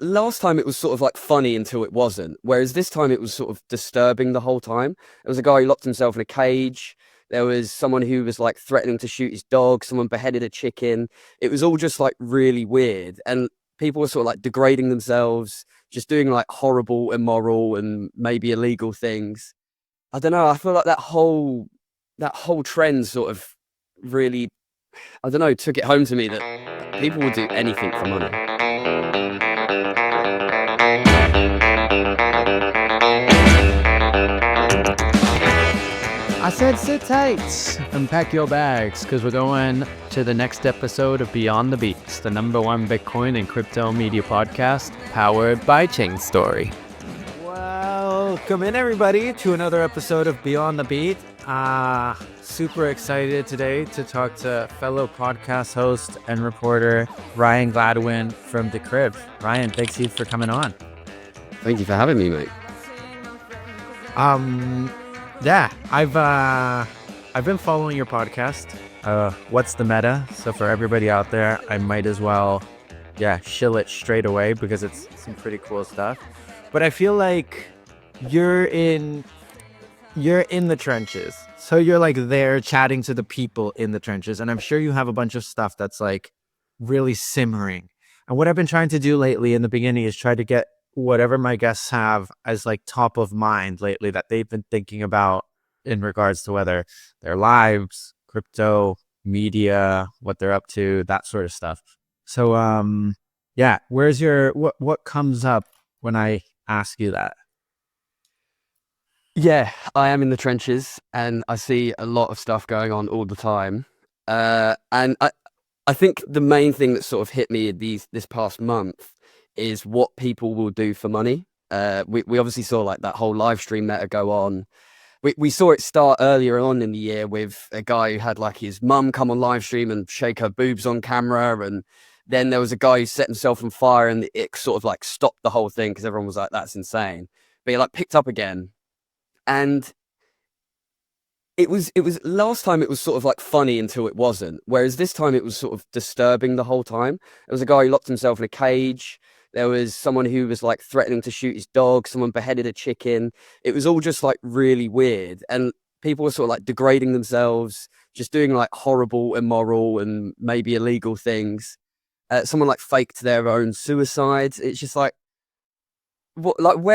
Last time it was sort of like funny until it wasn't, whereas this time it was sort of disturbing the whole time. There was a guy who locked himself in a cage. There was someone who was like threatening to shoot his dog. Someone beheaded a chicken. It was all just like really weird. And people were sort of like degrading themselves, just doing like horrible, immoral, and maybe illegal things. I don't know. I feel like that whole trend sort of really, I don't know, took it home to me that people will do anything for money. I said sit tight and pack your bags because we're going to the next episode of Beyond the Beats, the #1 Bitcoin and crypto media podcast powered by Chain Story. Welcome in, everybody, to another episode of Beyond the Beat. Super excited today to talk to fellow podcast host and reporter Ryan Gladwin from Decrypt. Ryan, thanks you for coming on. Thank you for having me, mate. Yeah, I've been following your podcast. What's the meta? So for everybody out there, I might as well, shill it straight away because it's some pretty cool stuff. But I feel like you're in the trenches. So you're like there chatting to the people in the trenches. And I'm sure you have a bunch of stuff that's like really simmering. And what I've been trying to do lately in the beginning is try to get whatever my guests have as like top of mind lately that they've been thinking about in regards to whether their lives, crypto, media, what they're up to, that sort of stuff. So, where's what comes up when I ask you that? Yeah, I am in the trenches and I see a lot of stuff going on all the time. And I think the main thing that sort of hit me this past month is what people will do for money. We obviously saw like that whole live stream meta go on. We saw it start earlier on in the year with a guy who had like his mum come on live stream and shake her boobs on camera. And then there was a guy who set himself on fire and it sort of like stopped the whole thing because everyone was like, that's insane. But he like picked up again. And it was last time it was sort of like funny until it wasn't, whereas this time it was sort of disturbing the whole time. There was a guy who locked himself in a cage. There was someone who was like threatening to shoot his dog. Someone beheaded a chicken. It was all just like really weird. And people were sort of like degrading themselves, just doing like horrible, immoral, and maybe illegal things. Someone like faked their own suicide. It's just like,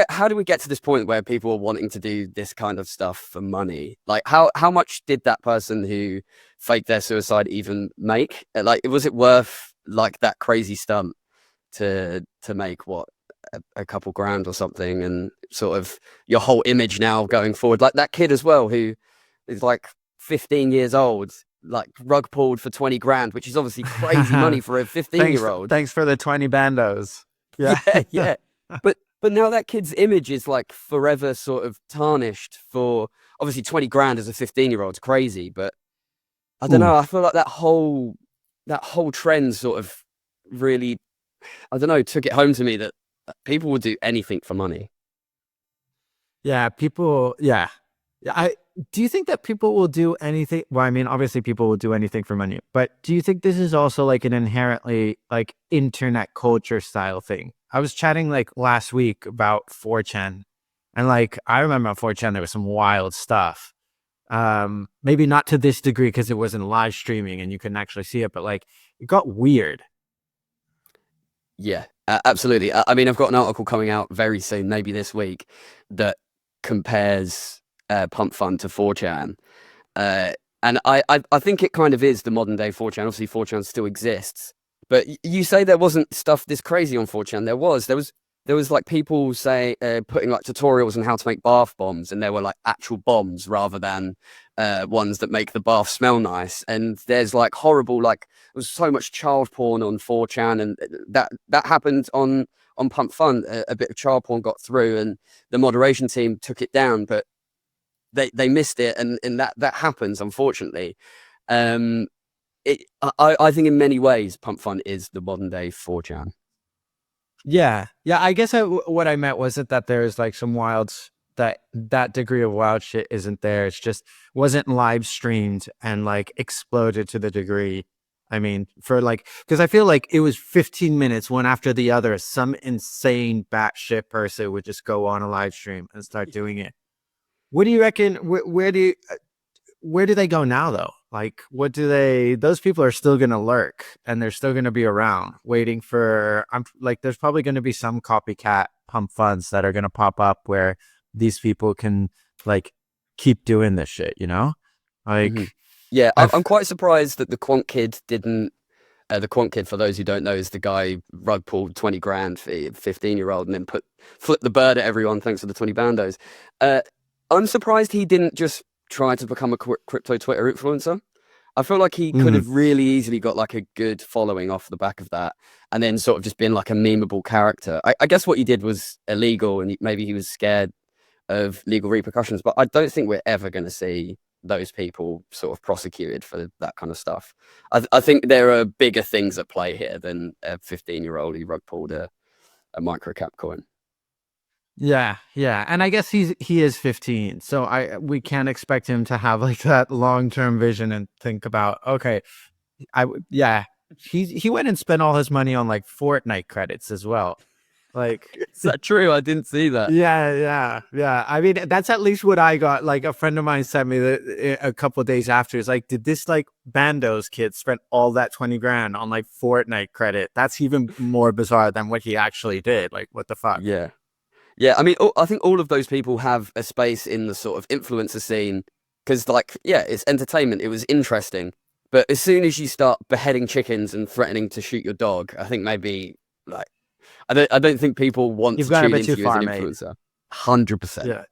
how do we get to this point where people are wanting to do this kind of stuff for money? Like how much did that person who faked their suicide even make? Like, was it worth like that crazy stunt to make a couple grand or something, and sort of your whole image now going forward? Like that kid as well, who is like 15 years old, like rug pulled for 20 grand, which is obviously crazy money for a 15-year-old. Thanks for the 20 bandos. Yeah. Yeah. But now that kid's image is like forever sort of tarnished for obviously 20 grand as a 15-year-old's crazy. But I don't know. I feel like that whole trend sort of really, I don't know, took it home to me that people will do anything for money. Yeah, people. Yeah. Do you think that people will do anything? Well, I mean, obviously people will do anything for money, but do you think this is also like an inherently like internet culture style thing? I was chatting like last week about 4chan, and like I remember on 4chan there was some wild stuff. Maybe not to this degree because it wasn't live streaming and you couldn't actually see it, but like it got weird. Yeah, absolutely. I mean, I've got an article coming out very soon, maybe this week, that compares Pump.Fun to 4chan. And I think it kind of is the modern day 4chan. Obviously, 4chan still exists. But you say there wasn't stuff this crazy on 4chan. There was like people putting like tutorials on how to make bath bombs, and there were like actual bombs rather than ones that make the bath smell nice. And there's like horrible, like there was so much child porn on 4chan, and that happened on Pump.Fun. A bit of child porn got through, and the moderation team took it down, but they missed it, and that happens, unfortunately. I think in many ways Pump.Fun is the modern day 4chan. Yeah. I guess what I meant wasn't that there's like some wild that degree of wild shit isn't there. It's just wasn't live streamed and like exploded to the degree I mean, for like, because I feel like it was 15 minutes one after the other. Some insane batshit person would just go on a live stream and start doing it. What do you reckon? Where do they go now, though? Like, what do they? Those people are still gonna lurk, and they're still gonna be around, waiting for. I'm like, there's probably gonna be some copycat pump funds that are gonna pop up where these people can like keep doing this shit. You know, Mhm. like Yeah, I'm I've quite surprised that the Quant Kid didn't. The Quant Kid, for those who don't know, is the guy who rug pulled 20 grand for a 15-year-old and then flipped the bird at everyone thanks to the 20 bandos. I'm surprised he didn't just try to become a crypto Twitter influencer. I feel like he could Mhm. have really easily got like a good following off the back of that, and then sort of just been like a memeable character. I guess what he did was illegal, and maybe he was scared of legal repercussions, but I don't think we're ever going to see those people sort of prosecuted for that kind of stuff. I think there are bigger things at play here than a 15-year-old who rug pulled a microcap coin. Yeah, yeah, and I guess he is 15, so we can't expect him to have like that long-term vision and think about, okay, yeah, he went and spent all his money on like Fortnite credits as well. Like, Is that true? I didn't see that. yeah. I mean, that's at least what I got. Like, a friend of mine sent me a couple of days after. It's like, did this like Bando's kid spend all that 20 grand on like Fortnite credit? That's even more bizarre than what he actually did. Like, what the fuck? Yeah. Yeah, I mean, I think all of those people have a space in the sort of influencer scene because, like, yeah, it's entertainment. It was interesting. But as soon as you start beheading chickens and threatening to shoot your dog, I think maybe, like, I don't think people want You've to gone a tune bit too into you as an far, mate. influencer. 100%. Yeah.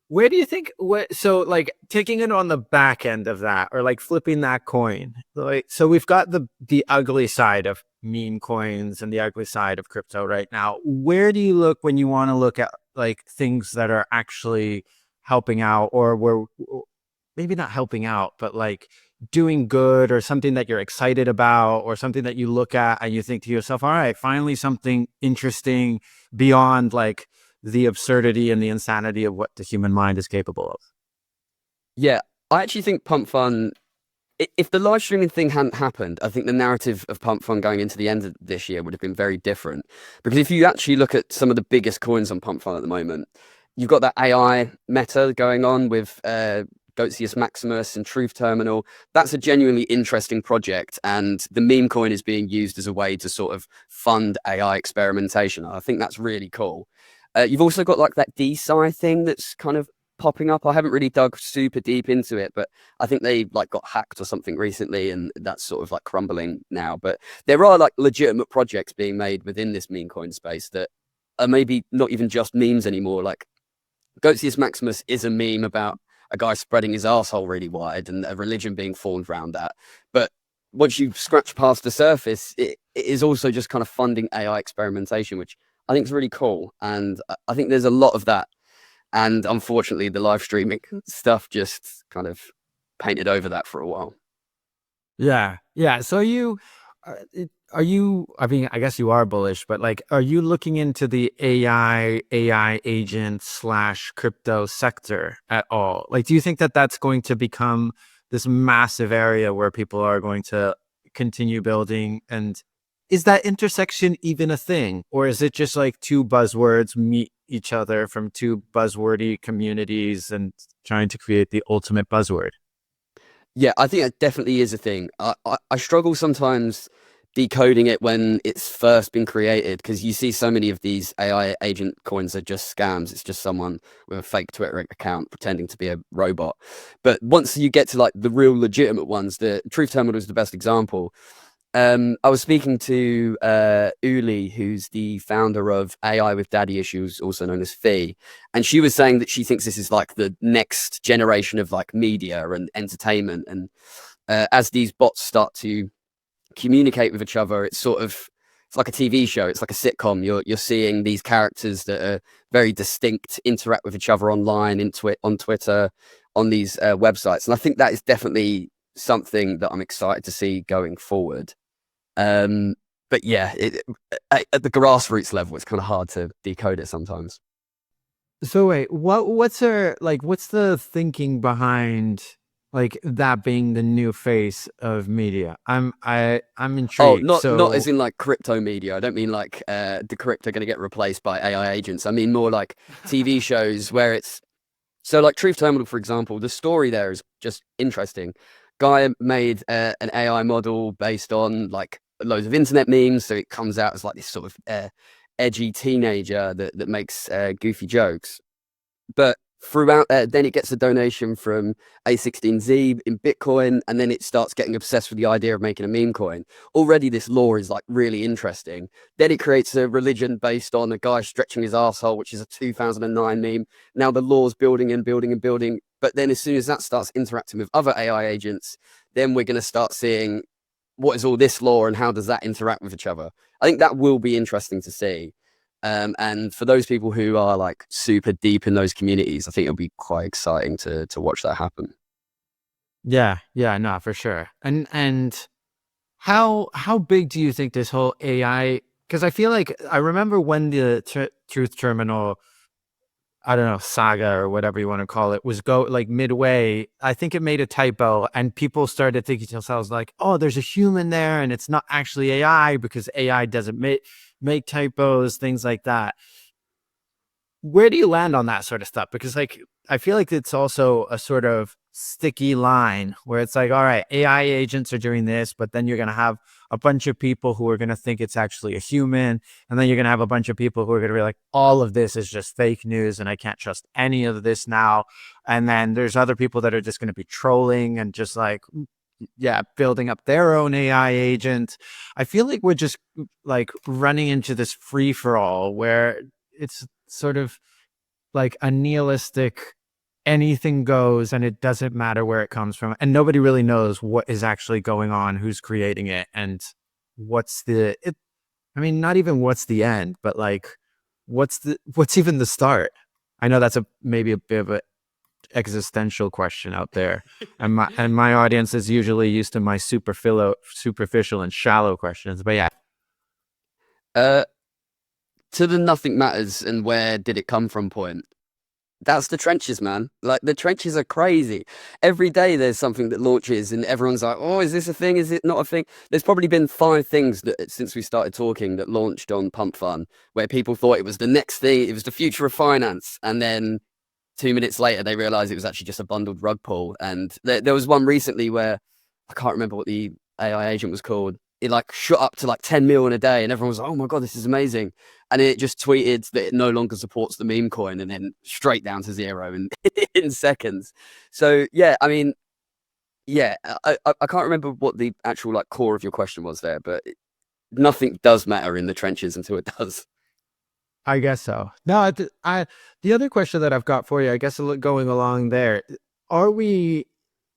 Where do you think so like taking it on the back end of that or like flipping that coin? Like, so we've got the ugly side of meme coins and the ugly side of crypto right now. Where do you look when you want to look at like things that are actually helping out or were maybe not helping out, but like doing good or something that you're excited about or something that you look at and you think to yourself, all right, finally something interesting beyond like the absurdity and the insanity of what the human mind is capable of. Yeah, I actually think Pump.Fun, if the live streaming thing hadn't happened, I think the narrative of Pump.Fun going into the end of this year would have been very different. Because if you actually look at some of the biggest coins on Pump.Fun at the moment, you've got that AI meta going on with Goatsius Maximus and Truth Terminal. That's a genuinely interesting project, and the meme coin is being used as a way to sort of fund AI experimentation. I think that's really cool. You've also got like that DeSci thing that's kind of popping up. I haven't really dug super deep into it, but I think they like got hacked or something recently, and that's sort of like crumbling now. But there are like legitimate projects being made within this meme coin space that are maybe not even just memes anymore. Like Goatsius Maximus is a meme about a guy spreading his asshole really wide and a religion being formed around that. But once you scratch past the surface, it is also just kind of funding AI experimentation, which I think is really cool. And I think there's a lot of that. And unfortunately, the live streaming stuff just kind of painted over that for a while. Yeah. Yeah. So are you, I mean, I guess you are bullish, but like, are you looking into the AI agent / crypto sector at all? Like, do you think that that's going to become this massive area where people are going to continue building? And is that intersection even a thing? Or is it just like two buzzwords meet each other from two buzzwordy communities and trying to create the ultimate buzzword? Yeah, I think it definitely is a thing. I struggle sometimes decoding it when it's first been created because you see so many of these AI agent coins are just scams. It's just someone with a fake Twitter account pretending to be a robot. But once you get to like the real legitimate ones, the Truth Terminal is the best example. I was speaking to Uli, who's the founder of AI with Daddy Issues, also known as Fee, and she was saying that she thinks this is like the next generation of like media and entertainment. And as these bots start to communicate with each other, it's like a TV show. It's like a sitcom. You're seeing these characters that are very distinct interact with each other online, on Twitter, on these websites, and I think that is definitely something that I'm excited to see going forward. But yeah, at the grassroots level, it's kind of hard to decode it sometimes. So wait, what's the thinking behind like that being the new face of media? I'm Oh, intrigued. not as So in like crypto media. I don't mean like Decrypt are going to get replaced by AI agents. I mean more like TV shows where it's so like Truth Terminal, for example. The story there is just interesting. Guy made an AI model based on like loads of internet memes, so it comes out as like this sort of edgy teenager that makes goofy jokes. But throughout, then it gets a donation from A16Z in Bitcoin, and then it starts getting obsessed with the idea of making a meme coin. Already, this lore is like really interesting. Then it creates a religion based on a guy stretching his asshole, which is a 2009 meme. Now the lore's building and building and building. But then, as soon as that starts interacting with other AI agents, then we're going to start seeing what is all this lore and how does that interact with each other. I think that will be interesting to see. And for those people who are like super deep in those communities, I think it'll be quite exciting to watch that happen. yeah, no, for sure. And how big do you think this whole AI? Because I feel like I remember when the Truth Terminal, I don't know, saga or whatever you want to call it, was like midway. I think it made a typo, and people started thinking to themselves like, "Oh, there's a human there, and it's not actually AI because AI doesn't make typos, things like that." Where do you land on that sort of stuff? Because like I feel like it's also a sort of sticky line where it's like, all right, AI agents are doing this, but then you're going to have a bunch of people who are going to think it's actually a human, and then you're going to have a bunch of people who are going to be like, all of this is just fake news and I can't trust any of this now. And then there's other people that are just going to be trolling and just like, yeah, building up their own AI agent. I feel like we're just like running into this free for all where it's sort of like a nihilistic anything goes and it doesn't matter where it comes from, and nobody really knows what is actually going on, who's creating it, and what's I mean, not even what's the end, but like what's even the start. I know that's maybe a bit of a existential question out there, and my audience is usually used to my superficial and shallow questions, but yeah. Uh, to the nothing matters and where did it come from point. That's the trenches, man. Like the trenches are crazy. Every day there's something that launches and everyone's like, oh, is this a thing? Is it not a thing? There's probably been 5 things that since we started talking that launched on Pump.Fun where people thought it was the next thing. It was the future of finance. And then 2 minutes later, they realized it was actually just a bundled rug pull. And there was one recently where I can't remember what the AI agent was called. It like shot up to like 10 mil in a day, and everyone was like, "Oh my god, this is amazing!" And it just tweeted that it no longer supports the meme coin, and then straight down to 0 in seconds. So yeah, I mean, yeah, I can't remember what the actual like core of your question was there, but nothing does matter in the trenches until it does. I guess so. No, the other question that I've got for you, I guess going along there, are we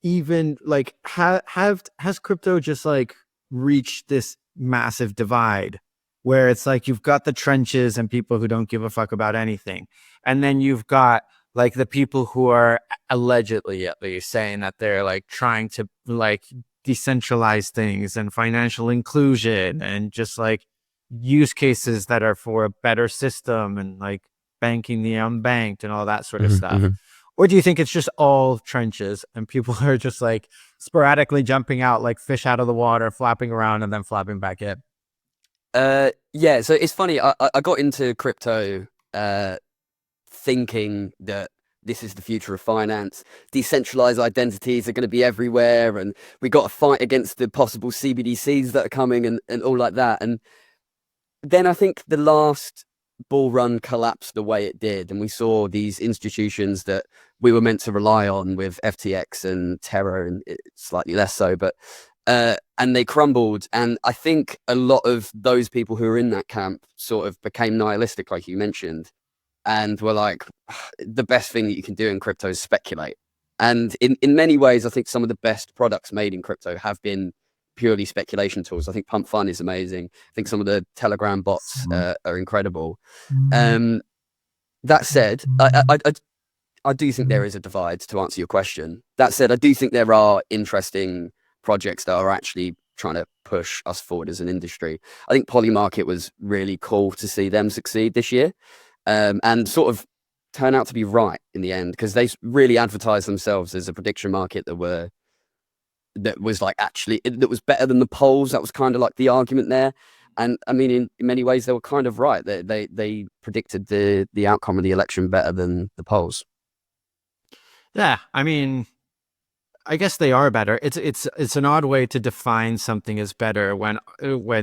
even like has crypto just like reached this massive divide where it's like you've got the trenches and people who don't give a fuck about anything, and then you've got like the people who are allegedly at least saying that they're like trying to like decentralize things and financial inclusion and just like use cases that are for a better system and like banking the unbanked and all that sort of stuff? Or do you think it's just all trenches and people are just like sporadically jumping out like fish out of the water, flapping around and then flapping back in? Yeah, so it's funny. I got into crypto thinking that this is the future of finance. Decentralized identities are going to be everywhere, and we got to fight against the possible CBDCs that are coming and all like that. And then I think the last bull run collapsed the way it did, and we saw these institutions that we were meant to rely on with FTX and Terra, and slightly less so, but and they crumbled. And I think a lot of those people who were in that camp sort of became nihilistic, like you mentioned, and were like, the best thing that you can do in crypto is speculate. And in many ways, I think some of the best products made in crypto have been purely speculation tools. I think Pump.Fun is amazing. I think some of the Telegram bots are incredible. Um, that said, I do think there is a divide, to answer your question. That said, I do think there are interesting projects that are actually trying to push us forward as an industry. I think Polymarket was really cool to see them succeed this year. And sort of turn out to be right in the end, because they really advertised themselves as a prediction market that was like that was better than the polls. That was kind of like the argument there. And I mean, in many ways, they were kind of right. They predicted the outcome of the election better than the polls. Yeah, I mean, I guess they are better. It's an odd way to define something as better when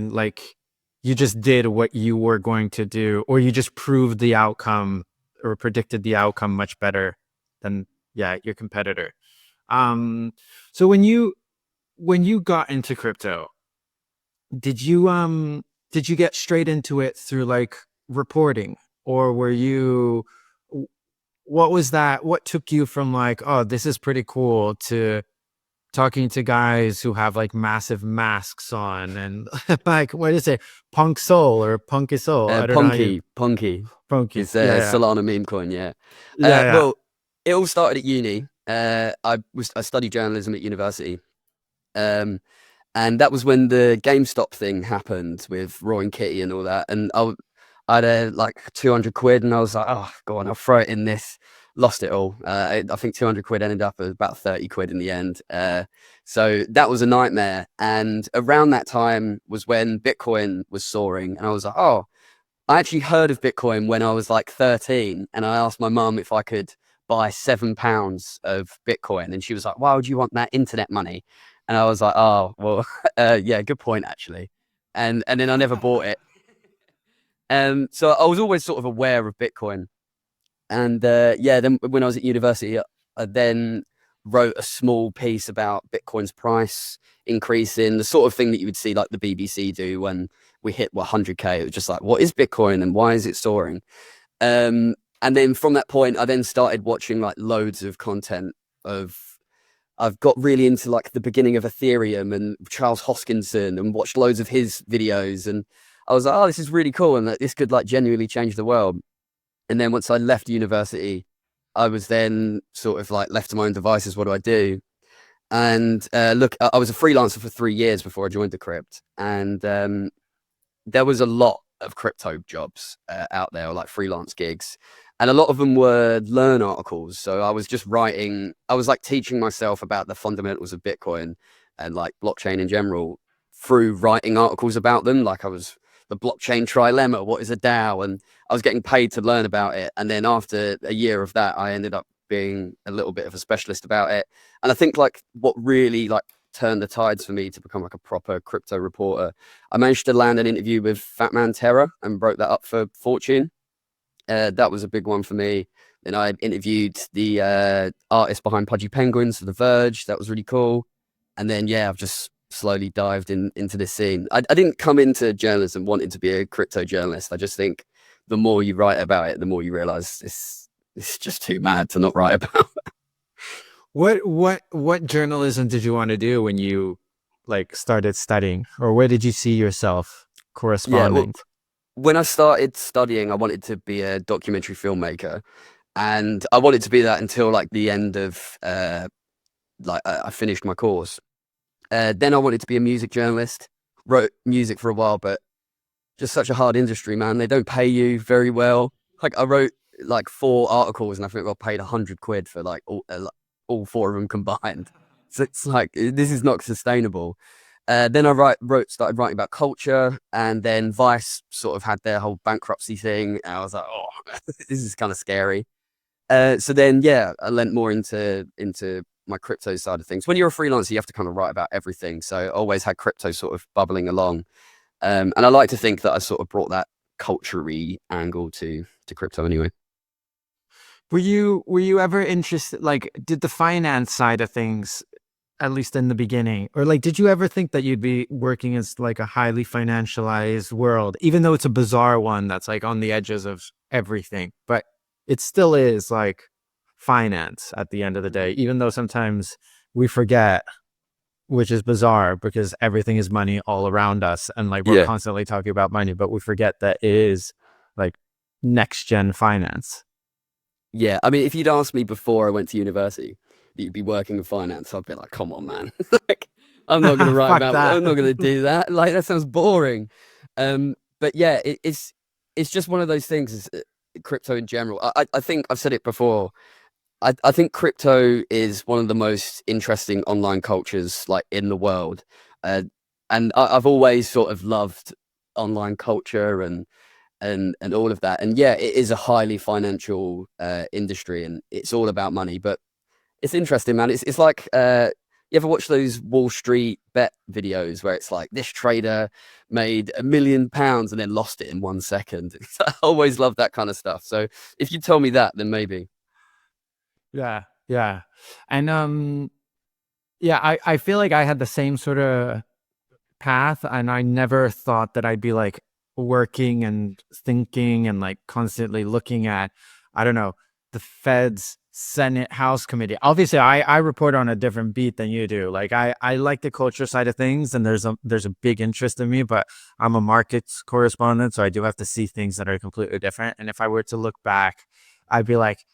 like you just did what you were going to do, or you just proved the outcome or predicted the outcome much better than your competitor. So when you got into crypto, did you get straight into it through like reporting, or were you, what was that? What took you from like, oh, this is pretty cool, to talking to guys who have like massive masks on and like, what is it? Punk soul or punky soul? I don't know. Punky. Punky. It's Solana meme coin. Yeah. Yeah. Well, it all started at uni. I studied journalism at university. And that was when the GameStop thing happened with Roy and Kitty and all that. And I had like 200 quid, and I was like, oh, go on, I'll throw it in this. Lost it all. I think 200 quid ended up at about 30 quid in the end. So that was a nightmare. And around that time was when Bitcoin was soaring. And I was like, oh, I actually heard of Bitcoin when I was like 13. And I asked my mum if I could buy £7 of Bitcoin. And she was like, why would you want that internet money? And I was like, oh, well, yeah, good point, actually. And then I never bought it. So I was always sort of aware of Bitcoin. And then when I was at university, I then wrote a small piece about Bitcoin's price increasing, the sort of thing that you would see like the BBC do when we hit 100K. It was just like, what is Bitcoin and why is it soaring? And then from that point, I then started watching like loads of content I've got really into like the beginning of Ethereum and Charles Hoskinson, and watched loads of his videos. And I was like, oh, this is really cool, and that this could like genuinely change the world. And then once I left university, I was then sort of like left to my own devices. What do I do? And look, I was a freelancer for 3 years before I joined Decrypt. And there was a lot of crypto jobs out there, or like freelance gigs. And a lot of them were learn articles. So I was just writing, I was like teaching myself about the fundamentals of Bitcoin and like blockchain in general through writing articles about them. Like I was the blockchain trilemma, what is a DAO? And I was getting paid to learn about it. And then after a year of that, I ended up being a little bit of a specialist about it. And I think like what really like turned the tides for me to become like a proper crypto reporter, I managed to land an interview with Fat Man Terror and broke that up for Fortune. That was a big one for me. Then I interviewed the artist behind Pudgy Penguins for The Verge. That was really cool. And then, I've just slowly dived into this scene. I didn't come into journalism wanting to be a crypto journalist. I just think the more you write about it, the more you realize it's just too mad to not write about. What journalism did you want to do when you like started studying, or where did you see yourself corresponding? When I started studying, I wanted to be a documentary filmmaker, and I wanted to be that until like the end of I finished my course. Then I wanted to be a music journalist, wrote music for a while, but just such a hard industry, man. They don't pay you very well. Like I wrote like 4 articles and I think I got paid 100 quid for like all 4 of them combined. So it's like, this is not sustainable. Then I started writing about culture, and then Vice sort of had their whole bankruptcy thing. And I was like, oh, this is kind of scary. So then, I lent more into my crypto side of things. When you're a freelancer, you have to kind of write about everything. So I always had crypto sort of bubbling along. And I like to think that I sort of brought that culture-y angle to crypto anyway. Were you ever interested, like, did the finance side of things, at least in the beginning, or like, did you ever think that you'd be working as like a highly financialized world, even though it's a bizarre one that's like on the edges of everything, but it still is like finance at the end of the day, even though sometimes we forget, which is bizarre because everything is money all around us. And like, we're constantly talking about money, but we forget that it is like next gen finance. Yeah. I mean, if you'd asked me before I went to university that you'd be working in finance, I'd be like, come on, man. Like, I'm not going to write about that. I'm not going to do that. Like, that sounds boring. But yeah, it's just one of those things. crypto in general. I think I've said it before. I think crypto is one of the most interesting online cultures like in the world, uh, and I've always sort of loved online culture and all of that. And yeah, it is a highly financial industry, and it's all about money. But it's interesting, man. It's like you ever watch those Wall Street bet videos where it's like this trader made £1 million and then lost it in 1 second? I always love that kind of stuff. So if you tell me that, then maybe. Yeah, yeah. And yeah, I feel like I had the same sort of path, and I never thought that I'd be like working and thinking and like constantly looking at, I don't know, the Fed's Senate House committee. Obviously, I report on a different beat than you do. Like I like the culture side of things, and there's a big interest in me, but I'm a markets correspondent, so I do have to see things that are completely different. And if I were to look back, I'd be like,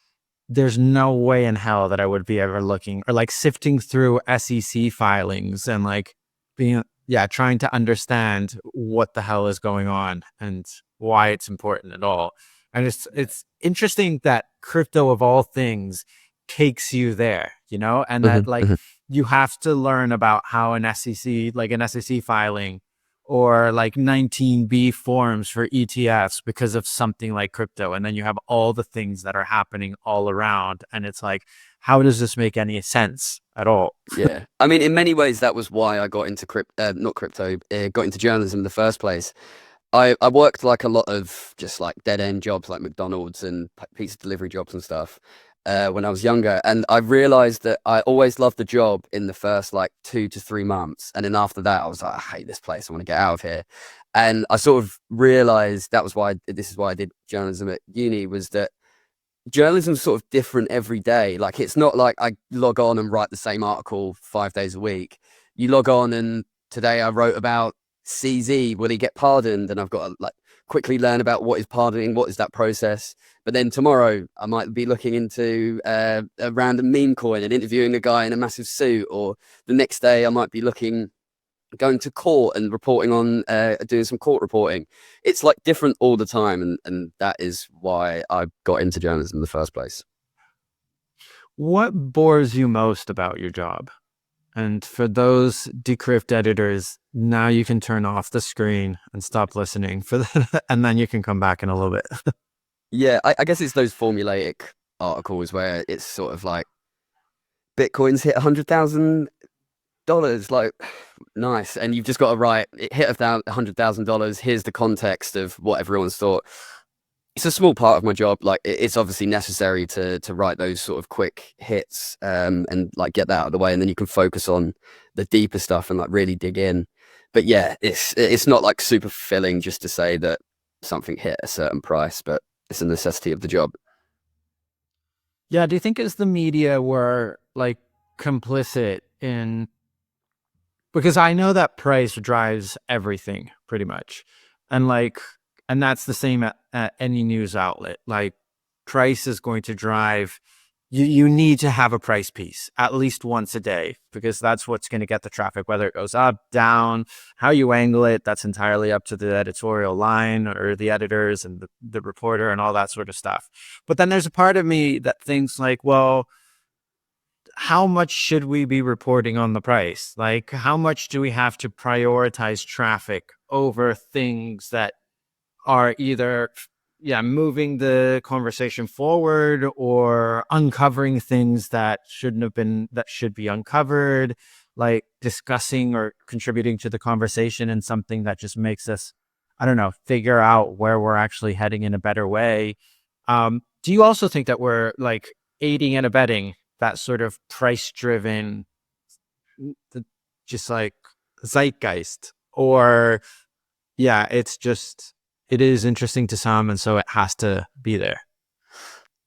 there's no way in hell that I would be ever looking or like sifting through SEC filings and like being, yeah, trying to understand what the hell is going on and why it's important at all. And it's interesting that crypto of all things takes you there, you know, and that Mhm, like mhm. you have to learn about how an SEC filing or like 19B forms for ETFs because of something like crypto. And then you have all the things that are happening all around. And it's like, how does this make any sense at all? Yeah, I mean, in many ways, that was why I got into not crypto, got into journalism in the first place. I worked like a lot of just like dead end jobs like McDonald's and pizza delivery jobs and stuff when I was younger. And I realized that I always loved the job in the first like 2 to 3 months. And then after that, I was like, I hate this place. I want to get out of here. And I sort of realized that was why this is why I did journalism at uni, was that journalism's sort of different every day. Like it's not like I log on and write the same article 5 days a week. You log on and today I wrote about CZ. Will he get pardoned? And I've got to like quickly learn about what is pardoning, what is that process. But then tomorrow I might be looking into a random meme coin and interviewing a guy in a massive suit. Or the next day I might be going to court and reporting on doing some court reporting. It's like different all the time, and that is why I got into journalism in the first place. What bores you most about your job? And for those Decrypt editors, now you can turn off the screen and stop listening for that, and then you can come back in a little bit. Yeah, I guess it's those formulaic articles where it's sort of like Bitcoin's hit $100,000, like nice, and you've just got to write it hit $100,000. Here's the context of what everyone's thought. It's a small part of my job. Like it's obviously necessary to write those sort of quick hits and like get that out of the way, and then you can focus on the deeper stuff and like really dig in. But yeah, it's not like super fulfilling just to say that something hit a certain price, but it's a necessity of the job. Yeah, do you think as the media were like complicit in, because I know that price drives everything pretty much. And like, and that's the same at any news outlet. Like price is going to drive, you need to have a price piece at least once a day, because that's what's going to get the traffic, whether it goes up, down, how you angle it. That's entirely up to the editorial line or the editors and the reporter and all that sort of stuff. But then there's a part of me that thinks like, well, how much should we be reporting on the price? Like, how much do we have to prioritize traffic over things that are either, yeah, moving the conversation forward or uncovering things that shouldn't have been, that should be uncovered, like discussing or contributing to the conversation in something that just makes us, I don't know, figure out where we're actually heading in a better way. Do you also think that we're like aiding and abetting that sort of price driven, just like zeitgeist? Or yeah, it's just, it is interesting to some, and so it has to be there.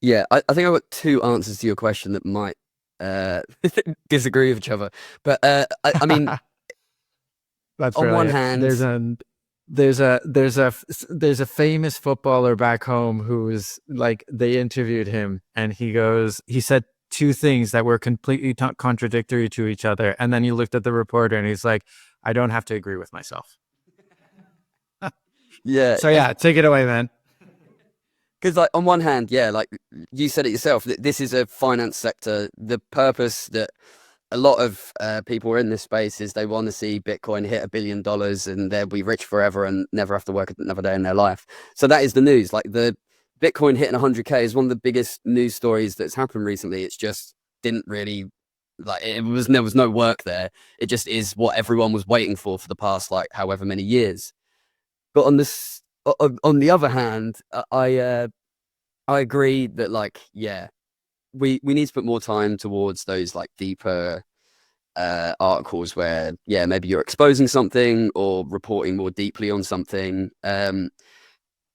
Yeah, I think I've got two answers to your question that might uh, disagree with each other. But I mean, That's on one brilliant. hand, There's a famous footballer back home who's like, they interviewed him and he said two things that were completely contradictory to each other, and then he looked at the reporter and he's like, I don't have to agree with myself. yeah, So yeah, take it away, man. Because like on one hand, yeah, like you said it yourself, that this is a finance sector. The purpose that a lot of people are in this space is they want to see Bitcoin hit $1 billion and they'll be rich forever and never have to work another day in their life. So that is the news. Like the Bitcoin hitting 100K is one of the biggest news stories that's happened recently. It's just didn't really like there was no work there. It just is what everyone was waiting for the past like however many years. But on the other hand, I agree that like yeah, we need to put more time towards those like deeper articles where yeah maybe you're exposing something or reporting more deeply on something.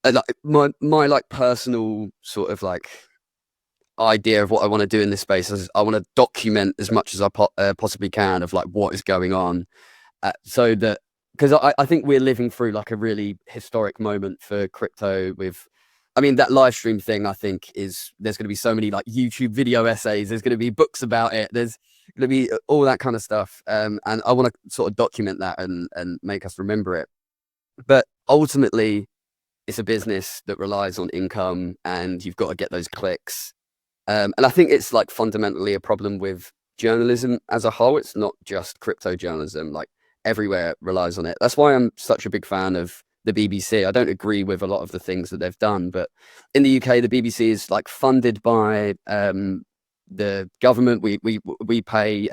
Like my like personal sort of like idea of what I want to do in this space is I want to document as much as I possibly can of like what is going on, so that because I think we're living through like a really historic moment for crypto with. I mean, that live stream thing, I think, there's going to be so many like YouTube video essays. There's going to be books about it. There's going to be all that kind of stuff. And I want to sort of document that and make us remember it. But ultimately, it's a business that relies on income and you've got to get those clicks. And I think it's like fundamentally a problem with journalism as a whole. It's not just crypto journalism, like everywhere relies on it. That's why I'm such a big fan of the BBC. I don't agree with a lot of the things that they've done, but in the UK, the BBC is like funded by the government. We pay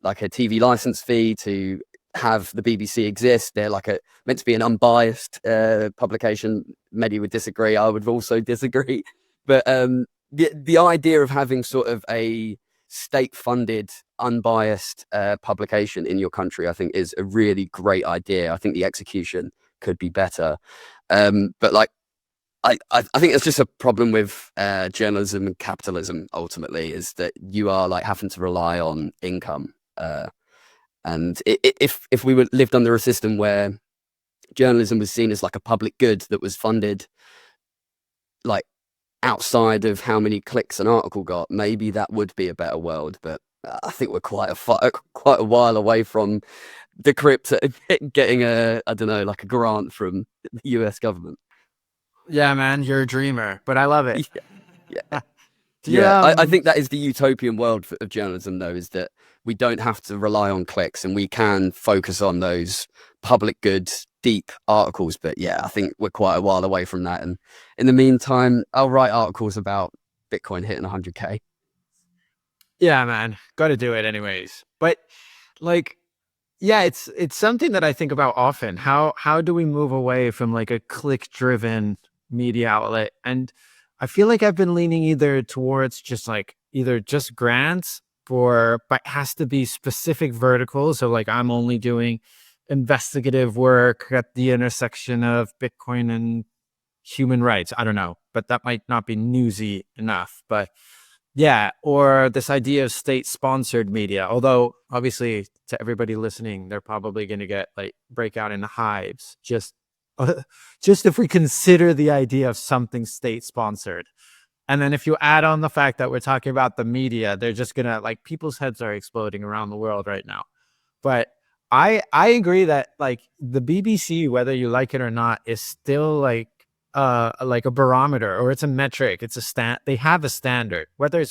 like a TV license fee to have the BBC exist. They're like meant to be an unbiased publication. Many would disagree. I would also disagree, but the idea of having sort of a state-funded, unbiased publication in your country, I think, is a really great idea. I think the execution could be better, but like I think it's just a problem with journalism and capitalism. Ultimately, is that you are like having to rely on income, and if we lived under a system where journalism was seen as like a public good that was funded like outside of how many clicks an article got, maybe that would be a better world. But I think we're quite a while away from Decrypt getting I don't know, like a grant from the US government. Yeah, man, you're a dreamer, but I love it. Yeah. Yeah, I think that is the utopian world of journalism, though, is that we don't have to rely on clicks and we can focus on those public good, deep articles. But yeah, I think we're quite a while away from that. And in the meantime, I'll write articles about Bitcoin hitting 100K. Yeah, man, got to do it anyways. But like, yeah, it's something that I think about often. How do we move away from like a click-driven media outlet? And I feel like I've been leaning either towards just grants but it has to be specific verticals. So like I'm only doing investigative work at the intersection of Bitcoin and human rights. I don't know, but that might not be newsy enough. But yeah, or this idea of state-sponsored media. Although obviously to everybody listening, they're probably going to get like break out into hives just if we consider the idea of something state-sponsored. And then if you add on the fact that we're talking about the media, they're just going to like people's heads are exploding around the world right now. But I agree that like the BBC, whether you like it or not, is still like a barometer, or it's a metric. It's they have a standard, whether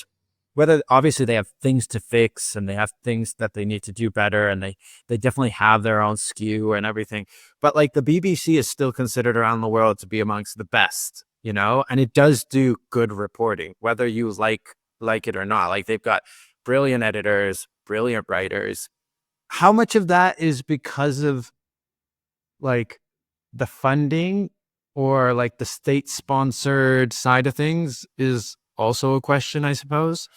obviously they have things to fix and they have things that they need to do better, and they definitely have their own skew and everything. But like the BBC is still considered around the world to be amongst the best, you know, and it does do good reporting, whether you like it or not. Like they've got brilliant editors, brilliant writers. How much of that is because of like the funding or like the state-sponsored side of things is also a question, I suppose.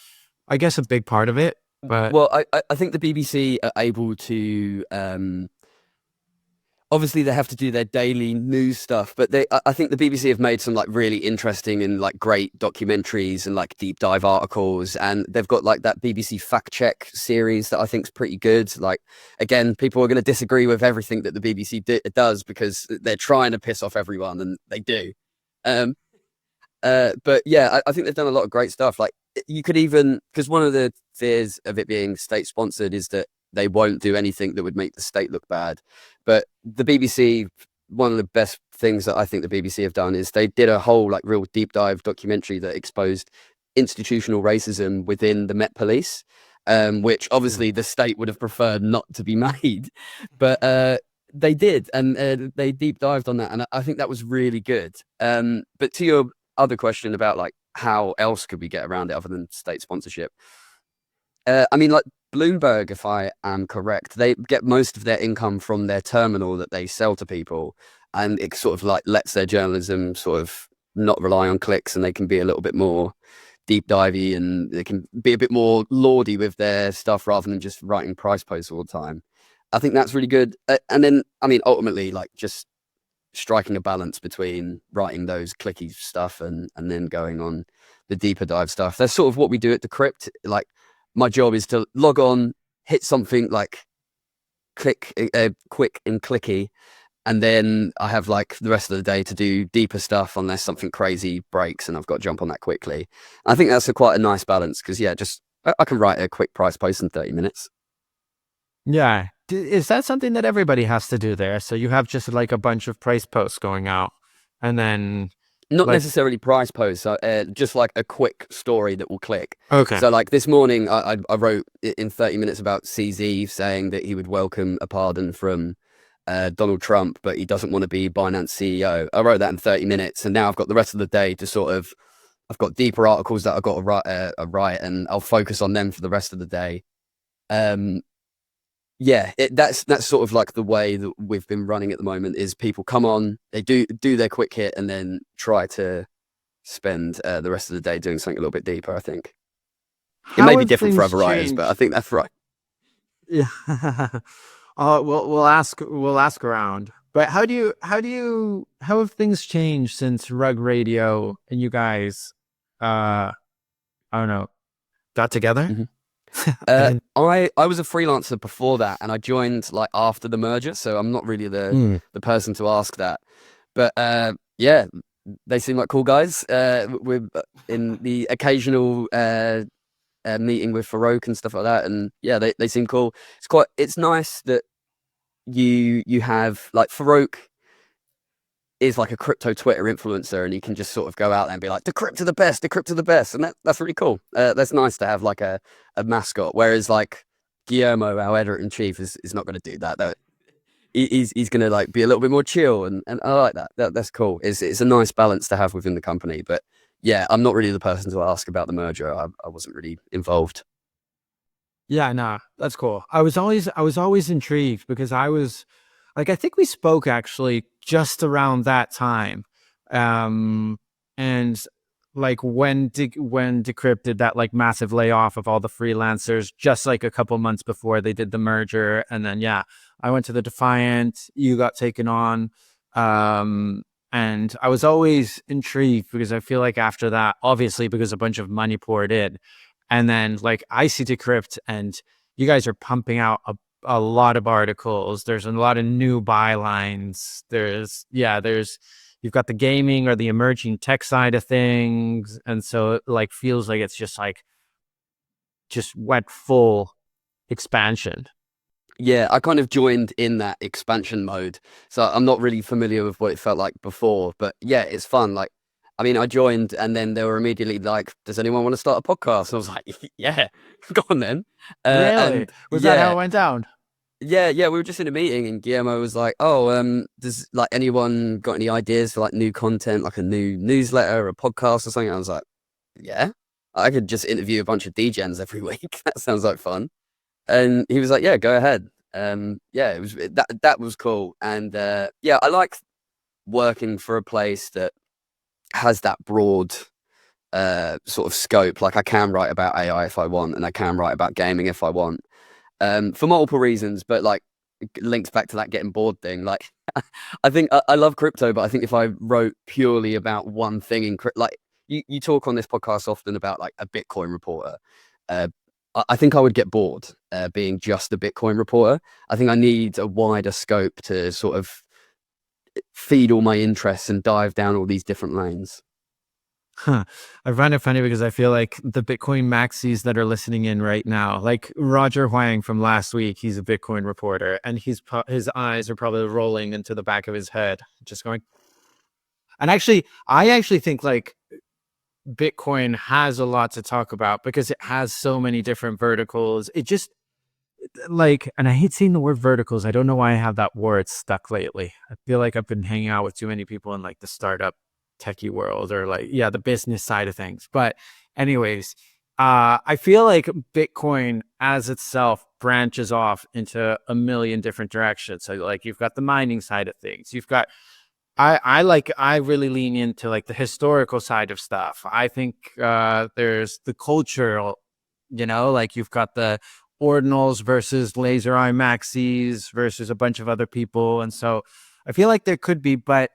I guess a big part of it. But well, I think the BBC are able to obviously they have to do their daily news stuff, but I think the BBC have made some like really interesting and like great documentaries and like deep dive articles, and they've got like that BBC fact check series that I think is pretty good. Like again, people are going to disagree with everything that the BBC does because they're trying to piss off everyone, and they do. But yeah, I think they've done a lot of great stuff. Like you could even, because one of the fears of it being state sponsored is that they won't do anything that would make the state look bad. But the BBC, one of the best things that I think the BBC have done is they did a whole like real deep dive documentary that exposed institutional racism within the Met Police, which obviously the state would have preferred not to be made, but they did, and they deep dived on that, and I think that was really good. But to your other question about like how else could we get around it other than state sponsorship, I mean, like Bloomberg, if I am correct, they get most of their income from their terminal that they sell to people, and it sort of like lets their journalism sort of not rely on clicks, and they can be a little bit more deep divey, and they can be a bit more lordy with their stuff rather than just writing price posts all the time. I think that's really good. And then, I mean, ultimately, like just striking a balance between writing those clicky stuff and then going on the deeper dive stuff. That's sort of what we do at Decrypt. Like, my job is to log on, hit something like quick and clicky, and then I have like the rest of the day to do deeper stuff unless something crazy breaks and I've got to jump on that quickly. I think that's quite a nice balance because, yeah, just I can write a quick price post in 30 minutes. Yeah. Is that something that everybody has to do there? So you have just like a bunch of price posts going out, and then not like, necessarily price posts, just like a quick story that will click. Okay. So like this morning, I wrote in 30 minutes about CZ saying that he would welcome a pardon from Donald Trump, but he doesn't want to be Binance CEO. I wrote that in 30 minutes, and now I've got the rest of the day to sort of, I've got deeper articles that I've got to write, and I'll focus on them for the rest of the day. Yeah, that's sort of like the way that we've been running at the moment. Is people come on, they do their quick hit, and then try to spend the rest of the day doing something a little bit deeper. I think it may be different for other writers, but I think that's right. Yeah. We'll ask around. But how have things changed since Rug Radio and you guys, I don't know, got together? Mm-hmm. I was a freelancer before that, and I joined like after the merger, so I'm not really the person to ask that. But yeah, they seem like cool guys. We're in the occasional meeting with Farouk and stuff like that, and yeah, they seem cool. It's nice that you have like Farouk is like a crypto Twitter influencer, and he can just sort of go out there and be like, Decrypt are the best, Decrypt are the best, and that's really cool. That's nice to have like a mascot, whereas like Guillermo, our editor-in-chief, is not going to do that. He's going to like be a little bit more chill, and I like that. That's cool. It's a nice balance to have within the company. But yeah, I'm not really the person to ask about the merger. I wasn't really involved. Yeah, nah, that's cool. I was always intrigued because I was like, I think we spoke actually just around that time. And like when Decrypt did that like massive layoff of all the freelancers, just like a couple months before they did the merger. And then, yeah, I went to the Defiant, you got taken on. And I was always intrigued because I feel like after that, obviously because a bunch of money poured in, and then like I see Decrypt and you guys are pumping out a lot of articles. There's a lot of new bylines. You've got the gaming or the emerging tech side of things. And so it like feels like it's just went full expansion. Yeah, I kind of joined in that expansion mode. So I'm not really familiar with what it felt like before, but yeah, it's fun. Like, I mean, I joined and then they were immediately like, does anyone want to start a podcast? And I was like, yeah, go on then. Really? Was that how it went down? Yeah, we were just in a meeting and Guillermo was like, oh, does like anyone got any ideas for like new content, like a new newsletter or a podcast or something? I was like, yeah, I could just interview a bunch of degens every week. That sounds like fun. And he was like, yeah, go ahead. Yeah, it was that was cool. And yeah, I like working for a place that has that broad sort of scope. Like I can write about AI if I want, and I can write about gaming if I want. For multiple reasons, but like it links back to that getting bored thing. Like I think I love crypto, but I think if I wrote purely about one thing in like you talk on this podcast often about like a Bitcoin reporter. I think I would get bored being just a Bitcoin reporter. I think I need a wider scope to sort of feed all my interests and dive down all these different lanes. Huh. I find it funny because I feel like the Bitcoin maxis that are listening in right now, like Roger Huang from last week, he's a Bitcoin reporter, and his eyes are probably rolling into the back of his head, just going, And actually, I actually think like Bitcoin has a lot to talk about because it has so many different verticals. It just like, and I hate seeing the word verticals. I don't know why I have that word stuck lately. I feel like I've been hanging out with too many people in like the startup techie world or like, yeah, the business side of things. But anyways, I feel like Bitcoin as itself branches off into a million different directions. So like you've got the mining side of things. You've got I really lean into like the historical side of stuff. I think there's the cultural, like you've got the ordinals versus laser eye maxis versus a bunch of other people. And so I feel like there could be, but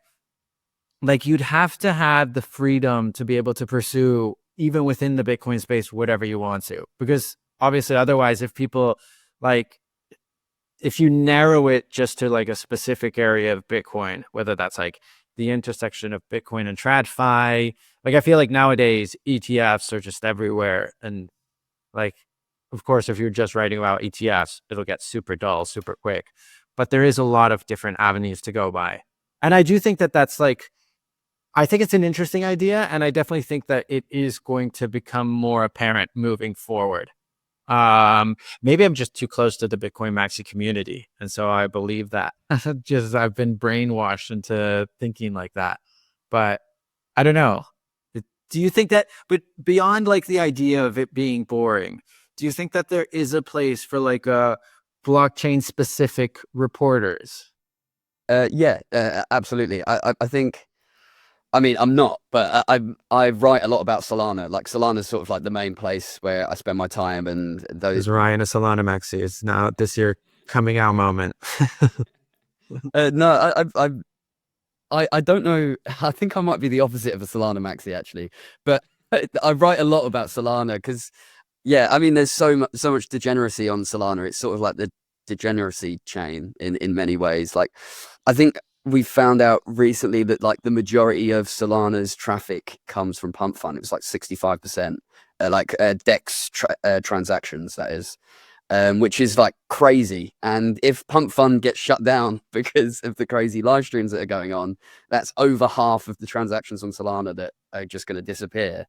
like you'd have to have the freedom to be able to pursue even within the Bitcoin space, whatever you want to, because obviously otherwise if people like, if you narrow it just to like a specific area of Bitcoin, whether that's like the intersection of Bitcoin and TradFi, like I feel like nowadays ETFs are just everywhere. And like, of course, if you're just writing about ETFs, it'll get super dull, super quick. But there is a lot of different avenues to go by. And I do think that that's like, I think it's an interesting idea. And I definitely think that it is going to become more apparent moving forward. Maybe I'm just too close to the Bitcoin maxi community. And so I believe that just I've been brainwashed into thinking like that. But I don't know. Do you think that, but beyond like the idea of it being boring, do you think that there is a place for like a blockchain specific reporters? Yeah, absolutely. I think, I mean, I'm not, but I write a lot about Solana. Like Solana's sort of like the main place where I spend my time, and those. Is Ryan a Solana maxi? It's now this year coming out moment. No, I don't know. I think I might be the opposite of a Solana maxi actually, but I write a lot about Solana because, yeah, I mean, there's so much degeneracy on Solana. It's sort of like the degeneracy chain in many ways. Like, I think we found out recently that like the majority of Solana's traffic comes from Pump.Fun. It was like 65%, like DEX transactions, that is. Which is like crazy. And if Pump.Fun gets shut down because of the crazy live streams that are going on, that's over half of the transactions on Solana that are just going to disappear.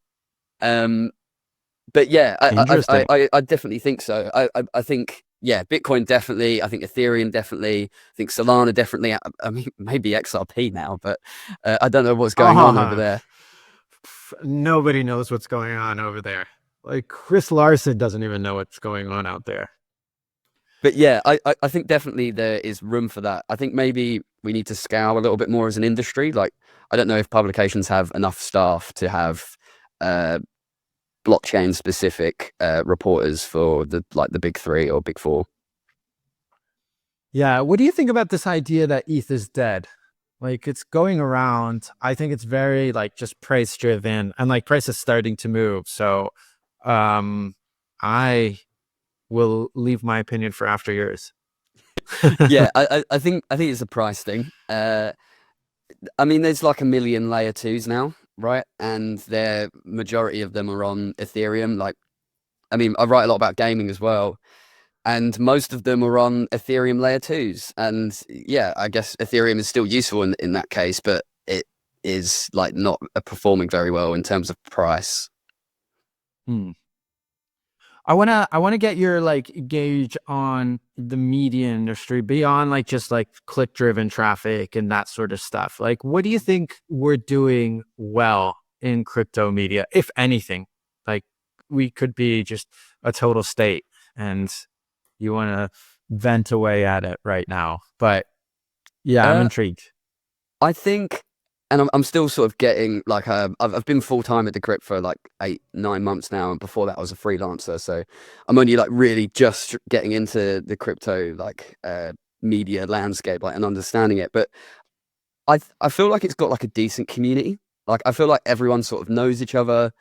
But yeah, Interesting. I definitely think so. I think, yeah, Bitcoin definitely. I think Ethereum definitely. I think Solana definitely. I mean, maybe XRP now, but I don't know what's going on over there. Nobody knows what's going on over there. Like Chris Larson doesn't even know what's going on out there. But yeah, I think definitely there is room for that. I think maybe we need to scale a little bit more as an industry. Like, I don't know if publications have enough staff to have blockchain specific reporters for the big three or big four. Yeah. What do you think about this idea that ETH is dead? Like it's going around. I think it's very like just price driven and like price is starting to move. So I will leave my opinion for after yours. Yeah, I think it's a price thing. I mean, there's like a million layer twos now, right? And their majority of them are on Ethereum. Like, I mean, I write a lot about gaming as well, and most of them are on Ethereum layer twos. And yeah, I guess Ethereum is still useful in that case, but it is like not performing very well in terms of price. I wanna get your like gauge on the media industry beyond like just like click driven traffic and that sort of stuff. Like, what do you think we're doing well in crypto media, if anything? Like, we could be just a total state, and you want to vent away at it right now. But yeah, I'm intrigued. I think, and I'm still sort of getting like I've been full time at Decrypt for like 8-9 months now, and before that I was a freelancer, so I'm only like really just getting into the crypto like media landscape, like, and understanding it. But I feel like it's got like a decent community. Like, I feel like everyone sort of knows each other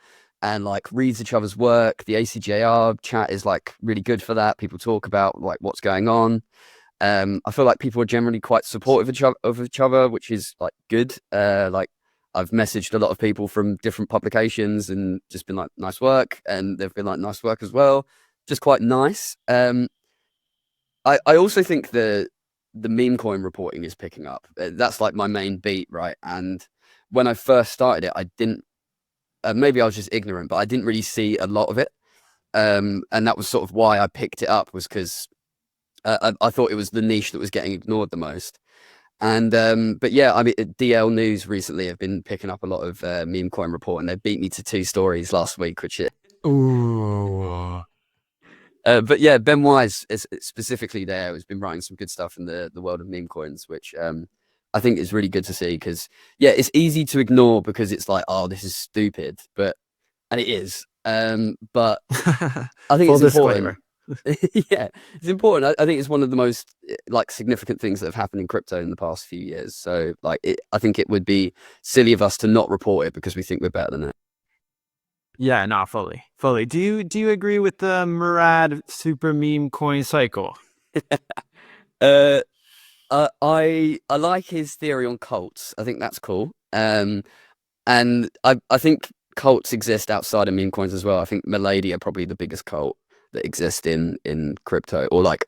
and like reads each other's work. The ACJR chat is like really good for that. People talk about like what's going on. I feel like people are generally quite supportive of each other, which is like good. Like, I've messaged a lot of people from different publications and just been like, nice work, and they've been like, nice work as well. Just quite nice. I also think the meme coin reporting is picking up. That's like my main beat, right? And when I first started it, I didn't. Maybe I was just ignorant, but I didn't really see a lot of it. And that was sort of why I picked it up, was because I thought it was the niche that was getting ignored the most. And but yeah, I mean, DL News recently have been picking up a lot of meme coin report, and they beat me to 2 stories last week, which Ooh. but yeah, Ben Wise is specifically there has been writing some good stuff in the world of meme coins, which I think is really good to see, because yeah, it's easy to ignore because it's like, oh, this is stupid, and it is. But I think Full it's important. disclaimer. Yeah, it's important. I think it's one of the most like significant things that have happened in crypto in the past few years. So like, I think it would be silly of us to not report it because we think we're better than it. Yeah, no, fully. Do you agree with the Murad super meme coin cycle? uh, I like his theory on cults. I think that's cool. And I think cults exist outside of meme coins as well. I think Milady are probably the biggest cult that exist in crypto, or like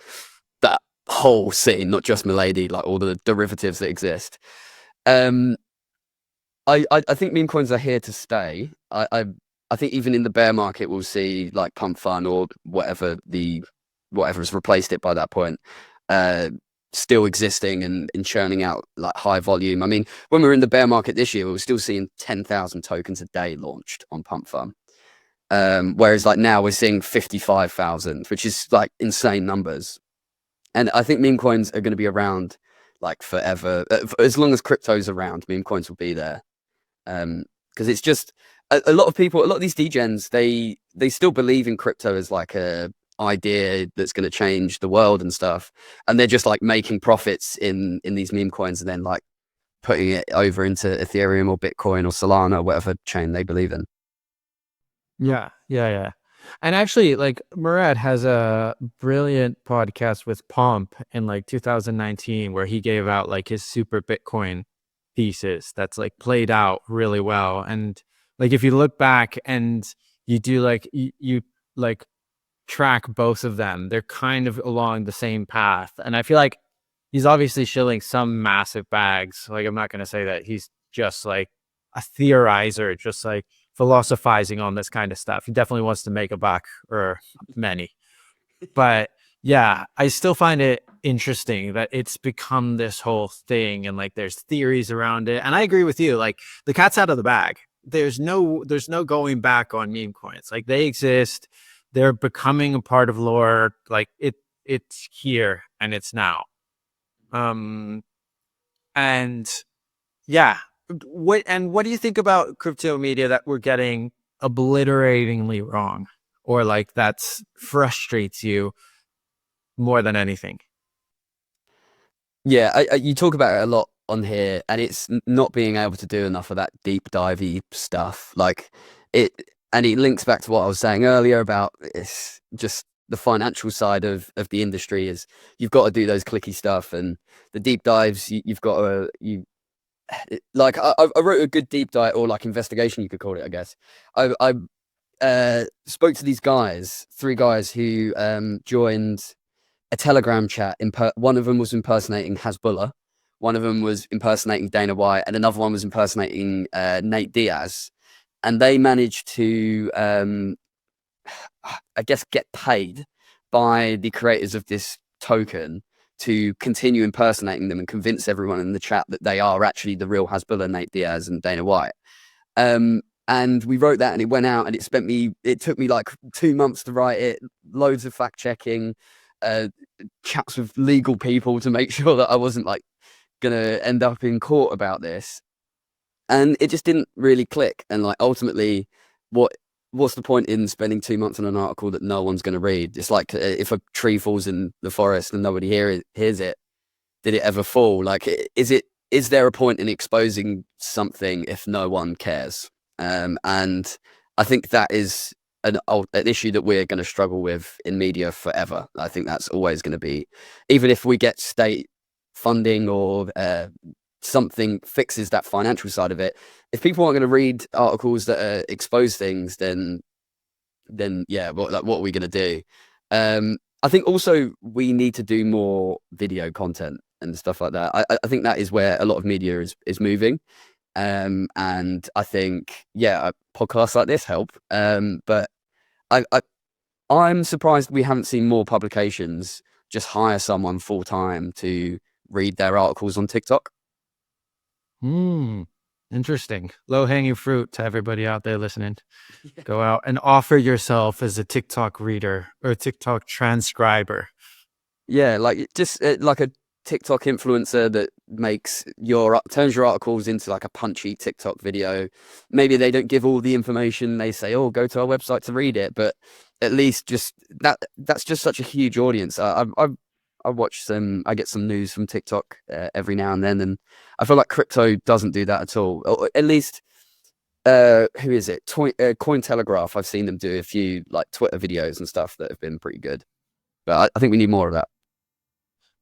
that whole scene, not just Milady, like all the derivatives that exist. Um, I think meme coins are here to stay. I think even in the bear market, we'll see like Pump.Fun or whatever has replaced it by that point, still existing and churning out like high volume. I mean, when we were in the bear market this year, we were still seeing 10,000 tokens a day launched on Pump.Fun. Whereas like now we're seeing 55,000, which is like insane numbers. And I think meme coins are going to be around like forever. As long as crypto's around, meme coins will be there. Because it's just a lot of people, a lot of these degens, they still believe in crypto as like a idea that's going to change the world and stuff, and they're just like making profits in these meme coins and then like putting it over into Ethereum or Bitcoin or Solana or whatever chain they believe in. Yeah. And actually, like, Murad has a brilliant podcast with Pump in like 2019 where he gave out like his super Bitcoin thesis that's like played out really well. And like, if you look back and you do like you like track both of them, they're kind of along the same path. And I feel like he's obviously shilling some massive bags. Like, I'm not going to say that he's just like a theorizer, just like philosophizing on this kind of stuff. He definitely wants to make a buck or many. But yeah, I still find it interesting that it's become this whole thing, and like there's theories around it. And I agree with you. Like, the cat's out of the bag. There's no going back on meme coins. Like, they exist. They're becoming a part of lore. Like, it's here and it's now. And yeah, what do you think about crypto media that we're getting obliteratingly wrong, or like that's frustrates you more than anything? Yeah, you talk about it a lot on here, and it's not being able to do enough of that deep divey stuff. Like it, and it links back to what I was saying earlier about it's just the financial side of the industry is you've got to do those clicky stuff, and the deep dives you've got to like I wrote a good deep dive, or like investigation you could call it, I guess. I spoke to these guys, 3 guys who joined a Telegram chat. One of them was impersonating Hasbullah, one of them was impersonating Dana White, and another one was impersonating Nate Diaz. And they managed to, I guess, get paid by the creators of this token to continue impersonating them and convince everyone in the chat that they are actually the real Hasbullah, Nate Diaz, and Dana White. And we wrote that, and it went out, and it took me like 2 months to write it, loads of fact checking, chats with legal people to make sure that I wasn't like gonna end up in court about this. And it just didn't really click. And like ultimately, what's the point in spending 2 months on an article that no one's going to read? It's like if a tree falls in the forest and nobody hears it, did it ever fall? Like, is there a point in exposing something if no one cares? And I think that is an issue that we're going to struggle with in media forever. I think that's always going to be, even if we get state funding or something fixes that financial side of it. If people aren't going to read articles that expose things, then yeah, what are we going to do? I think also we need to do more video content and stuff like that. I think that is where a lot of media is moving. And I think, podcasts like this help. But I'm surprised we haven't seen more publications just hire someone full time to read their articles on TikTok. Interesting. Low hanging fruit to everybody out there listening. Go out and offer yourself as a TikTok reader or a TikTok transcriber. Yeah, like just like a TikTok influencer that turns your articles into like a punchy TikTok video. Maybe they don't give all the information. They say, "Oh, go to our website to read it," but at least just that's just such a huge audience. I watch I get some news from TikTok every now and then, and I feel like crypto doesn't do that at all. Or at least, who is it? Cointelegraph. I've seen them do a few like Twitter videos and stuff that have been pretty good. But I think we need more of that.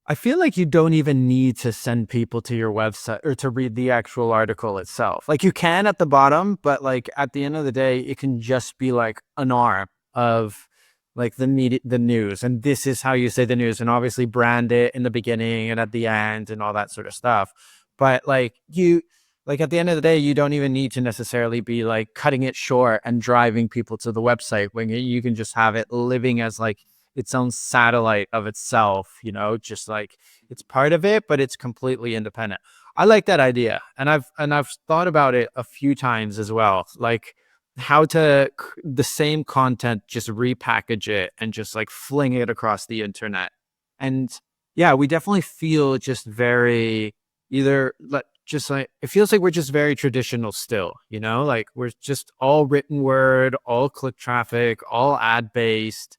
I feel like you don't even need to send people to your website or to read the actual article itself. Like you can at the bottom, but like at the end of the day, it can just be like an arm of like the news. And this is how you say the news, and obviously brand it in the beginning and at the end and all that sort of stuff. But like at the end of the day, you don't even need to necessarily be like cutting it short and driving people to the website when you can just have it living as like its own satellite of itself, just like it's part of it, but it's completely independent. I like that idea. And I've thought about it a few times as well, like how to the same content, just repackage it and just like fling it across the internet. And yeah, we definitely feel just very just like it feels like we're just very traditional still, like we're just all written word, all click traffic, all ad based.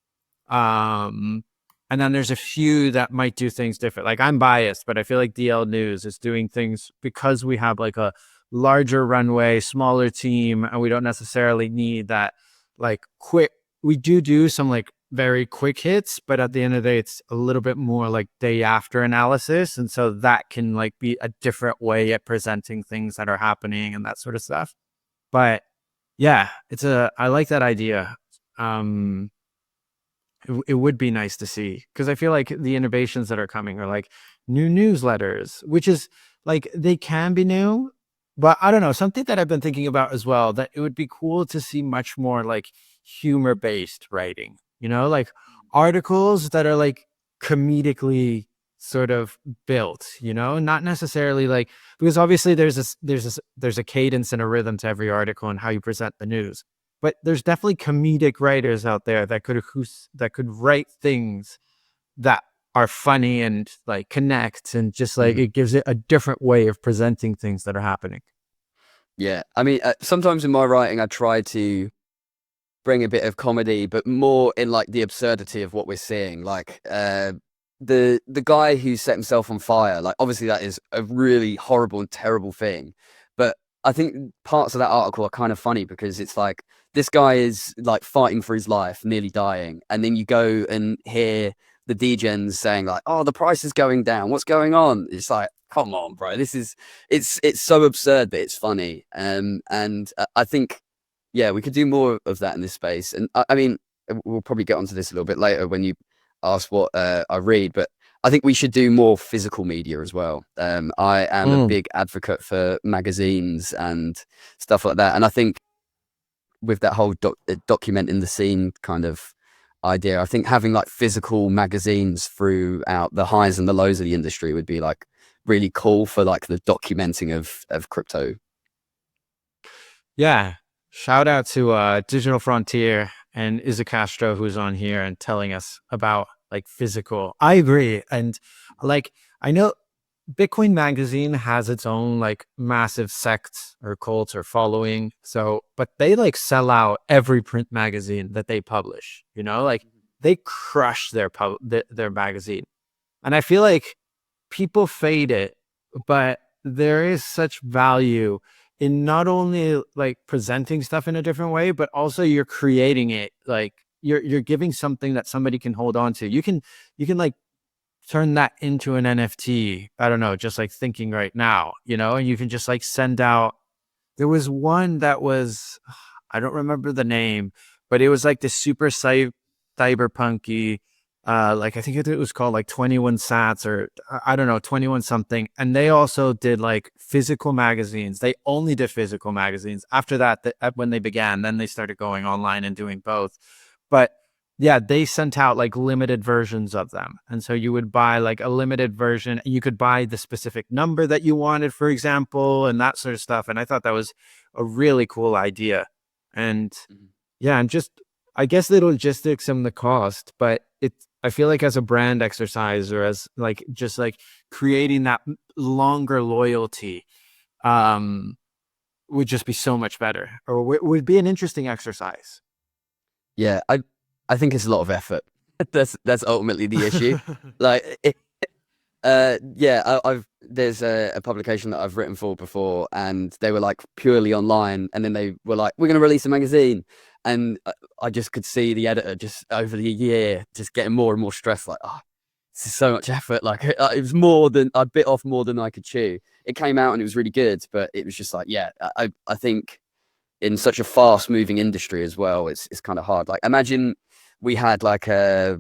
And then there's a few that might do things different. Like I'm biased, but I feel like DL News is doing things because we have like a larger runway, smaller team, and we don't necessarily need that like quick. We do some like very quick hits, but at the end of the day, it's a little bit more like day after analysis. And so that can like be a different way at presenting things that are happening and that sort of stuff. But yeah, I like that idea. It would be nice to see, because I feel like the innovations that are coming are like new newsletters, which is like they can be new, but I don't know, something that I've been thinking about as well, that it would be cool to see much more like humor based writing, like articles that are like comedically sort of built, not necessarily like, because obviously there's a cadence and a rhythm to every article and how you present the news. But there's definitely comedic writers out there that could write things that are funny and like connect, and just like it gives it a different way of presenting things that are happening. Yeah, I mean, sometimes in my writing, I try to bring a bit of comedy, but more in like the absurdity of what we're seeing. Like the guy who set himself on fire. Like obviously that is a really horrible and terrible thing, but I think parts of that article are kind of funny because it's like this guy is like fighting for his life, nearly dying, and then you go and hear the degens saying like, "Oh, the price is going down. What's going on?" It's like, come on, bro. It's so absurd, but it's funny. And I think, yeah, we could do more of that in this space. And I mean, we'll probably get onto this a little bit later when you ask what I read, but I think we should do more physical media as well. I am a big advocate for magazines and stuff like that. And I think with that whole documenting the scene kind of idea, I think having like physical magazines throughout the highs and the lows of the industry would be like really cool for like the documenting of crypto. Yeah. Shout out to Digital Frontier and Isa Castro, who's on here and telling us about like physical. I agree. And like, I know Bitcoin Magazine has its own like massive sect or cult or following. So, but they like sell out every print magazine that they publish, like they crush their magazine. And I feel like people fade it, but there is such value in not only like presenting stuff in a different way, but also you're creating it. Like you're giving something that somebody can hold on to. You can like turn that into an NFT. I don't know, just like thinking right now, and you can just like send out. There was one that was, I don't remember the name, but it was like the super cyberpunky like I think it was called like 21 Sats, or I don't know, 21 something. And they also did like physical magazines. They only did physical magazines. After that, when they began, then they started going online and doing both. But yeah, they sent out like limited versions of them. And so you would buy like a limited version. You could buy the specific number that you wanted, for example, and that sort of stuff. And I thought that was a really cool idea. And yeah, and just, I guess the logistics and the cost, but I feel like as a brand exercise, or as like just like creating that longer loyalty, would just be so much better, or would be an interesting exercise. Yeah, I think it's a lot of effort. That's ultimately the issue. Like, there's a publication that I've written for before, and they were like purely online, and then they were like, we're going to release a magazine, and I just could see the editor just over the year just getting more and more stressed, like, oh, this is so much effort. Like, it was more than I bit off more than I could chew. It came out and it was really good, but it was just like, yeah, I think in such a fast moving industry as well, it's kind of hard. Like, imagine we had like a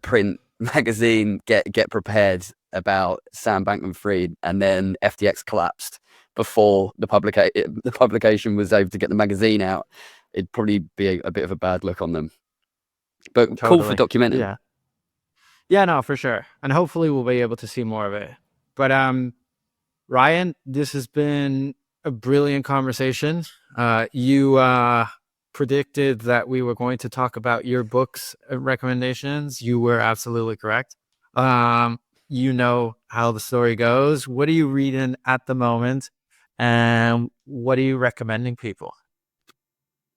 print magazine get prepared about Sam Bankman-Fried, and then FTX collapsed before the publication was able to get the magazine out. It'd probably be a bit of a bad look on them. But cool for documenting. Yeah, no, for sure. And hopefully we'll be able to see more of it. But Ryan, this has been a brilliant conversation. You predicted that we were going to talk about your books recommendations. You were absolutely correct. You know how the story goes. What are you reading at the moment, and what are you recommending people?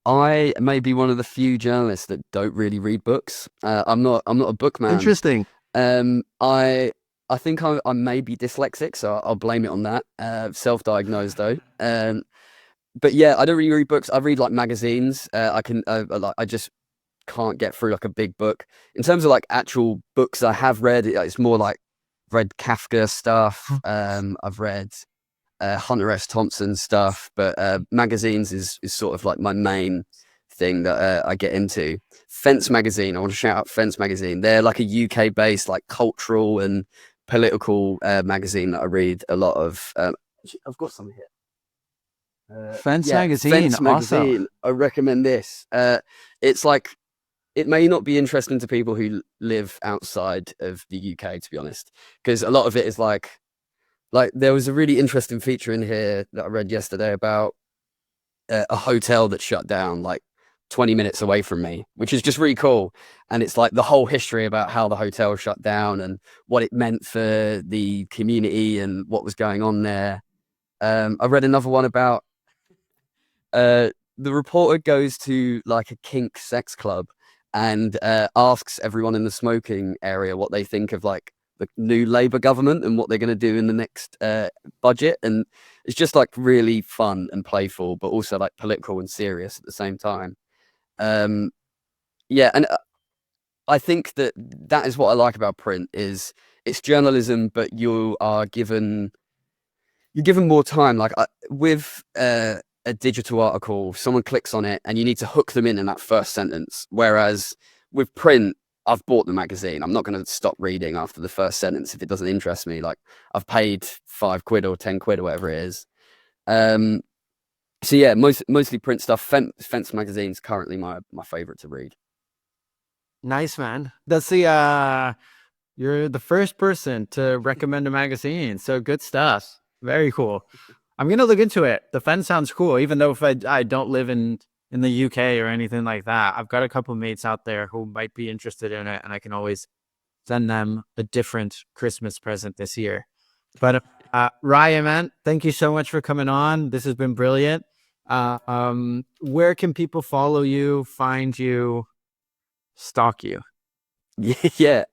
I may be one of the few journalists that don't really read books. I'm not a book man. Interesting. I think I may be dyslexic, so I'll blame it on that. Self-diagnosed though. But yeah, I don't really read books. I read like magazines. I just can't get through like a big book. In terms of like actual books I have read, it's more like read Kafka stuff. I've read Hunter S. Thompson stuff, but magazines is sort of like my main thing that I get into. Fence magazine, I want to shout out Fence magazine. They're like a UK based like cultural and political magazine that I read a lot of. I've got some here. Fence magazine, Fence magazine. awesome. I recommend this. It's like, it may not be interesting to people who live outside of the UK, to be honest, because a lot of it is like there was a really interesting feature in here that I read yesterday about a hotel that shut down like 20 minutes away from me, which is just really cool. And it's like the whole history about how the hotel shut down and what it meant for the community and what was going on there. I read another one about the reporter goes to like a kink sex club and asks everyone in the smoking area what they think of like the new Labour government and what they're going to do in the next budget. And it's just like really fun and playful, but also like political and serious at the same time. Yeah, and I think that is what I like about print, is it's journalism, but you're given more time. Like with a digital article, someone clicks on it and you need to hook them in that first sentence. Whereas with print, I've bought the magazine. I'm not going to stop reading after the first sentence if it doesn't interest me. Like, I've paid £5 or £10 or whatever it is. So yeah, mostly print stuff. Fence magazine's currently my favorite to read. Nice, man. That's the you're the first person to recommend a magazine. So good stuff. Very cool. I'm gonna look into it. The Fence sounds cool, even though if I don't live in the UK or anything like that. I've got a couple of mates out there who might be interested in it, and I can always send them a different Christmas present this year. But Ryan, man, thank you so much for coming on. This has been brilliant. Where can people follow you, find you, stalk you? Yeah.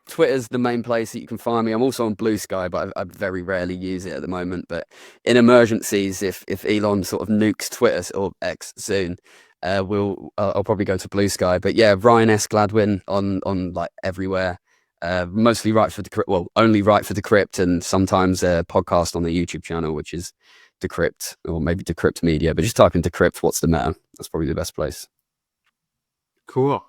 Twitter's the main place that you can find me. I'm also on Blue Sky, but I very rarely use it at the moment. But in emergencies, if Elon sort of nukes Twitter or X soon, I'll probably go to Blue Sky. But yeah, Ryan S. Gladwin on like everywhere. Mostly write for Decrypt. Well, only write for Decrypt, and sometimes a podcast on the YouTube channel, which is Decrypt, or maybe Decrypt Media. But just type in Decrypt, what's the matter? That's probably the best place. Cool.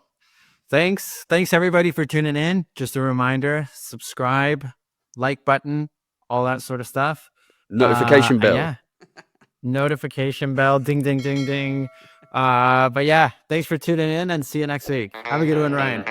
Thanks everybody for tuning in. Just a reminder, subscribe, like button, all that sort of stuff. Notification bell. Yeah. Notification bell, ding, ding, ding, ding. But yeah, thanks for tuning in and see you next week. Have a good one, Ryan.